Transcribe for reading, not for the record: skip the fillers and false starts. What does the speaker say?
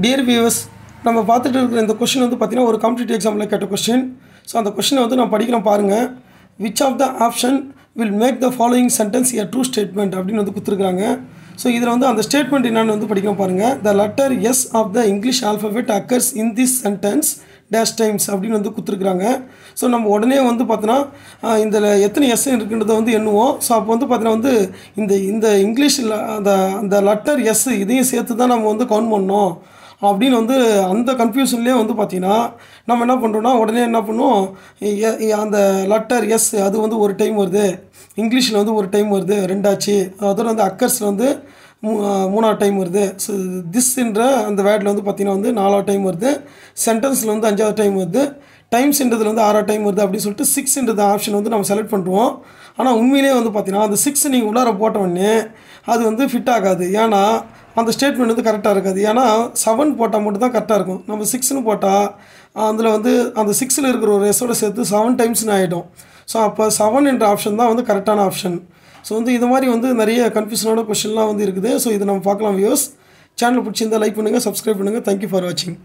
Dear viewers, நம்ம பார்த்துட்டு இருக்கிற இந்த கொஸ்டின் வந்து பார்த்தீங்கன்னா ஒரு காம்படிட்டிவ் எக்ஸாமில் கேட்ட கொஸ்டின். ஸோ அந்த கொஸ்டினை வந்து நான் படிக்கிறேன் பாருங்கள். Which of the option will make the following sentence a true statement அப்படின்னு வந்து கொடுத்துருக்காங்க. ஸோ இதில் வந்து அந்த ஸ்டேட்மெண்ட் என்னென்னு வந்து படிக்கிறோம் பாருங்கள். The letter S of the English alphabet occurs in this sentence dash times அப்படின்னு வந்து கொடுத்துருக்குறாங்க. ஸோ நம்ம உடனே வந்து பார்த்தோன்னா இதில் எத்தனை எஸ் இருக்குன்றதை வந்து எண்ணுவோம். ஸோ அப்போ வந்து பார்த்தீங்கன்னா வந்து இந்த இங்கிலீஷில் அந்த லெட்டர் எஸ் இதையும் சேர்த்து தான் நம்ம வந்து கவுண்ட் பண்ணோம் அப்படின்னு வந்து அந்த கன்ஃபியூஷன்லேயே வந்து பார்த்திங்கன்னா நம்ம என்ன பண்ணுறோன்னா உடனே என்ன பண்ணுவோம், அந்த லெட்டர் எஸ் அது வந்து ஒரு டைம் வருது, இங்கிலீஷில் வந்து ஒரு டைம் வருது, ரெண்டாச்சு. அதோட வந்து அக்கர்ஸில் வந்து மூணாவது டைம் வருது. ஸோ திஸ்ன்ற அந்த வேர்டில் வந்து பார்த்திங்கன்னா வந்து 4வது டைம் வருது, சென்டென்ஸில் வந்து 5வது டைம் வருது, டைம்ஸ்ன்றதுல வந்து 6வது டைம் வருது அப்படின்னு சொல்லிட்டு 6ன்றது ஆப்ஷன் வந்து நம்ம செலக்ட் பண்ணுறோம். ஆனால் உண்மையிலே வந்து பார்த்திங்கன்னா அந்த 6 நீங்கள் உள்ளார போட்டவுடனே அது வந்து ஃபிட் ஆகாது. ஏன்னா அந்த ஸ்டேட்மெண்ட் வந்து கரெக்டாக இருக்காது. ஏன்னா 7 போட்டால் மட்டும் தான் கரெக்டாக இருக்கும். நம்ம 6ன்னு போட்டால் அதில் வந்து அந்த 6ல் இருக்கிற ஒரு எஸ்ஸோட சேர்த்து 7 டைம்ஸ்னு ஆகிடும். ஸோ அப்போ 7 என்ற ஆப்ஷன் தான் வந்து கரெக்டான ஆப்ஷன். ஸோ வந்து இது மாதிரி வந்து நிறைய கன்ஃபியூஷனான கொஸ்டின்லாம் வந்து இருக்குது. ஸோ இதை நம்ம பார்க்கலாம் வியூவர்ஸ். சேனல் பிடிச்சிருந்தால் லைக் பண்ணுங்கள், சப்ஸ்கிரைப் பண்ணுங்கள். தேங்க்யூ ஃபார் வாட்சிங்.